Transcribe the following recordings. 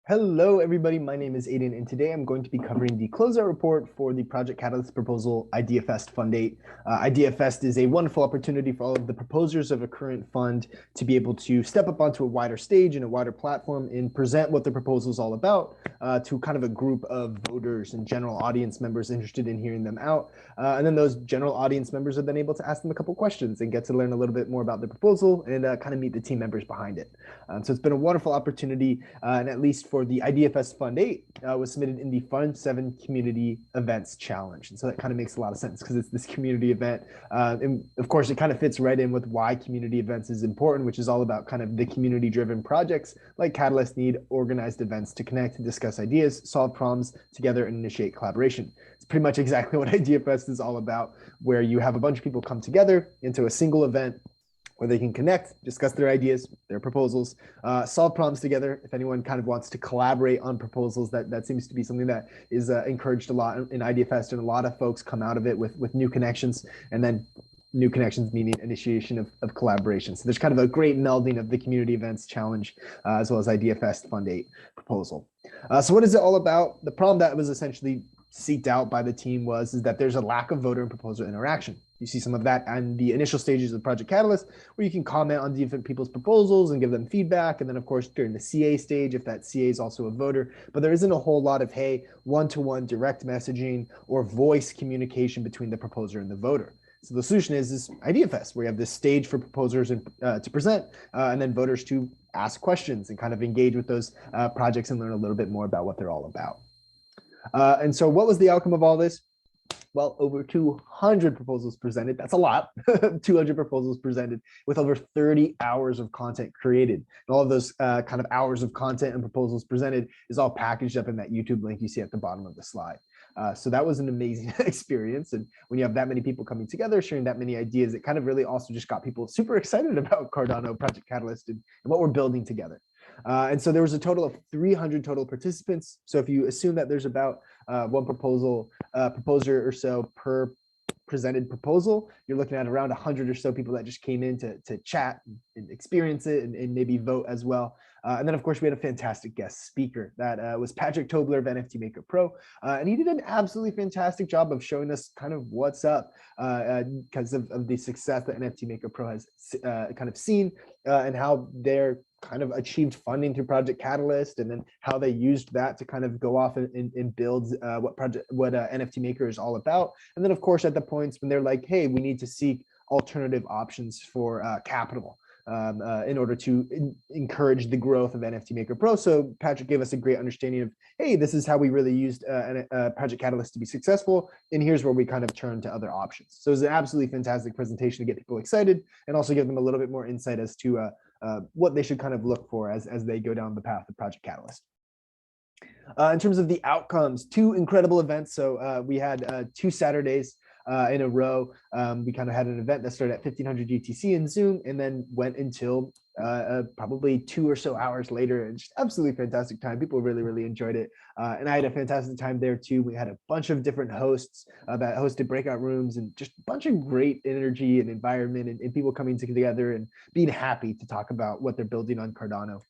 Hello, everybody. My name is Aiden, and today I'm going to be covering the closeout report for the Project Catalyst proposal IdeaFest Fund 8. IdeaFest is a wonderful opportunity for all of the proposers of a current fund to be able to step up onto a wider stage and a wider platform and present what the proposal is all about to kind of a group of voters and general audience members interested in hearing them out. And then those general audience members are then able to ask them a couple questions and get to learn a little bit more about the proposal and kind of meet the team members behind it. So it's been a wonderful opportunity, and at least for the IdeaFest Fund 8 was submitted in the Fund 7 Community Events Challenge. And so that kind of makes a lot of sense because it's this community event. And of course, it kind of fits right in with why community events is important, which is all about kind of the community-driven projects like Catalyst need organized events to connect and discuss ideas, solve problems together, and initiate collaboration. It's pretty much exactly what IdeaFest is all about, where you have a bunch of people come together into a single event where they can connect, discuss their ideas, their proposals, solve problems together. If anyone kind of wants to collaborate on proposals, that seems to be something that is encouraged a lot in IdeaFest, and a lot of folks come out of it with new connections, and then new connections meaning initiation of collaboration. So there's kind of a great melding of the Community Events Challenge as well as IdeaFest Fund 8 proposal. So what is it all about? The problem that was essentially seeked out by the team is that there's a lack of voter and proposer interaction. You see some of that on the initial stages of Project Catalyst, where you can comment on different people's proposals and give them feedback. And then, of course, during the CA stage, if that CA is also a voter. But there isn't a whole lot of, hey, one-to-one direct messaging or voice communication between the proposer and the voter. So the solution is IdeaFest, where you have this stage for proposers to present, and then voters to ask questions and kind of engage with those projects and learn a little bit more about what they're all about. And so what was the outcome of all this? Well, over 200 proposals presented. That's a lot. 200 proposals presented with over 30 hours of content created. And all of those kind of hours of content and proposals presented is all packaged up in that YouTube link you see at the bottom of the slide. So that was an amazing experience. And when you have that many people coming together, sharing that many ideas, it kind of really also just got people super excited about Cardano, Project Catalyst, and what we're building together. And so there was a total of 300 total participants. So if you assume that there's about one proposer or so per presented proposal, you're looking at around 100 or so people that just came in to chat and experience it and maybe vote as well. And then, of course, we had a fantastic guest speaker that was Patrick Tobler of NFT Maker Pro. And he did an absolutely fantastic job of showing us kind of what's up because of the success that NFT Maker Pro has kind of seen and how they're kind of achieved funding through Project Catalyst, and then how they used that to kind of go off and build what NFT Maker is all about. And then, of course, at the points when they're like, hey, we need to seek alternative options for capital in order to encourage the growth of NFT Maker Pro. So Patrick gave us a great understanding of, hey, this is how we really used Project Catalyst to be successful, and here's where we kind of turn to other options. So it was an absolutely fantastic presentation to get people excited and also give them a little bit more insight as to what they should kind of look for as they go down the path of Project Catalyst. In terms of the outcomes, 2 incredible events. So we had 2 Saturdays in a row. We kind of had an event that started at 1500 UTC in Zoom and then went until probably 2 or so hours later, and just absolutely fantastic time. People really, really enjoyed it. And I had a fantastic time there too. We had a bunch of different hosts that hosted breakout rooms and just a bunch of great energy and environment and people coming together and being happy to talk about what they're building on Cardano.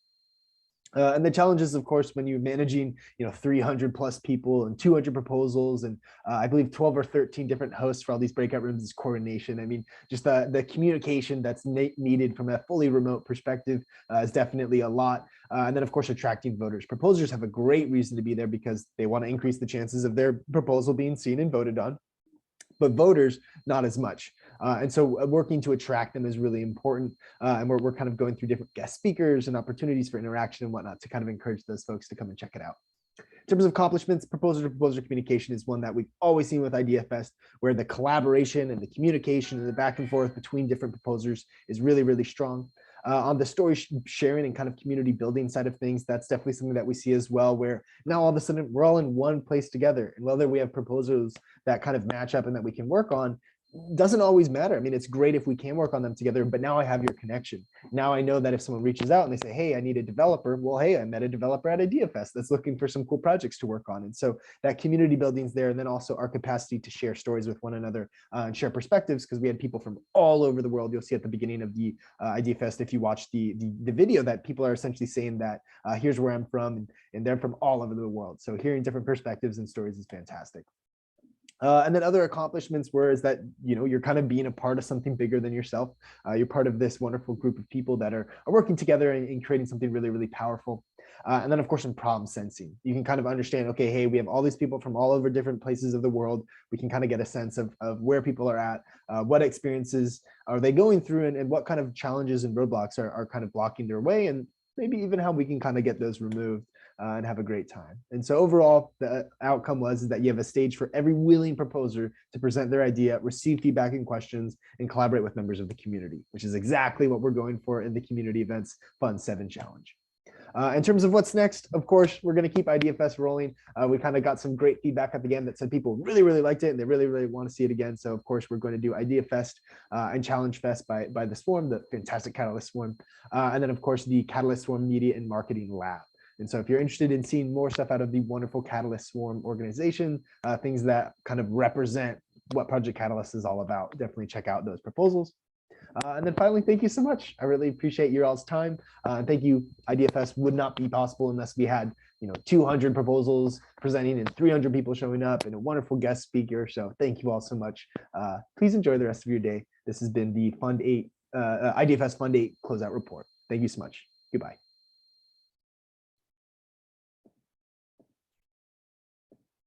And the challenges, of course, when you're managing, 300 plus people and 200 proposals, and I believe 12 or 13 different hosts for all these breakout rooms is coordination. I mean, just the communication that's needed from a fully remote perspective is definitely a lot. And then, of course, attracting voters. Proposers have a great reason to be there because they want to increase the chances of their proposal being seen and voted on, but voters, not as much. And so working to attract them is really important. And we're kind of going through different guest speakers and opportunities for interaction and whatnot to kind of encourage those folks to come and check it out. In terms of accomplishments, proposer to proposer communication is one that we've always seen with IdeaFest, where the collaboration and the communication and the back and forth between different proposers is really, really strong. On the story sharing and kind of community building side of things, that's definitely something that we see as well, where now all of a sudden we're all in one place together. And whether we have proposals that kind of match up and that we can work on, doesn't always matter. I mean, it's great if we can work on them together, but now I have your connection. Now I know that if someone reaches out and they say, hey, I need a developer, well, hey, I met a developer at IdeaFest that's looking for some cool projects to work on. And so that community building's there. And then also our capacity to share stories with one another and share perspectives, because we had people from all over the world. You'll see at the beginning of the IdeaFest, if you watch the video, that people are essentially saying that here's where I'm from, and they're from all over the world. So hearing different perspectives and stories is fantastic. And then other accomplishments were is that, you know, you're kind of being a part of something bigger than yourself. You're part of this wonderful group of people that are working together and creating something really, really powerful. And then, of course, in problem sensing, you can kind of understand, okay, hey, we have all these people from all over different places of the world. We can kind of get a sense of where people are at, what experiences are they going through, and what kind of challenges and roadblocks are kind of blocking their way, and maybe even how we can kind of get those removed. And have a great time. And so overall, the outcome was that you have a stage for every willing proposer to present their idea, receive feedback and questions, and collaborate with members of the community, which is exactly what we're going for in the Community Events Fund 7 Challenge. In terms of what's next, of course, we're going to keep IdeaFest rolling. We kind of got some great feedback at the end that said people really, really liked it and they really, really want to see it again. So, of course, we're going to do IdeaFest and Challenge Fest by the Swarm, the fantastic Catalyst Swarm. And then, of course, the Catalyst Swarm Media and Marketing Lab. And so if you're interested in seeing more stuff out of the wonderful Catalyst Swarm organization, things that kind of represent what Project Catalyst is all about, definitely check out those proposals. And then finally, thank you so much. I really appreciate your all's time. Thank you. IdeaFest would not be possible unless we had, 200 proposals presenting and 300 people showing up and a wonderful guest speaker. So thank you all so much. Please enjoy the rest of your day. This has been the Fund 8, IdeaFest Fund 8 closeout report. Thank you so much. Goodbye.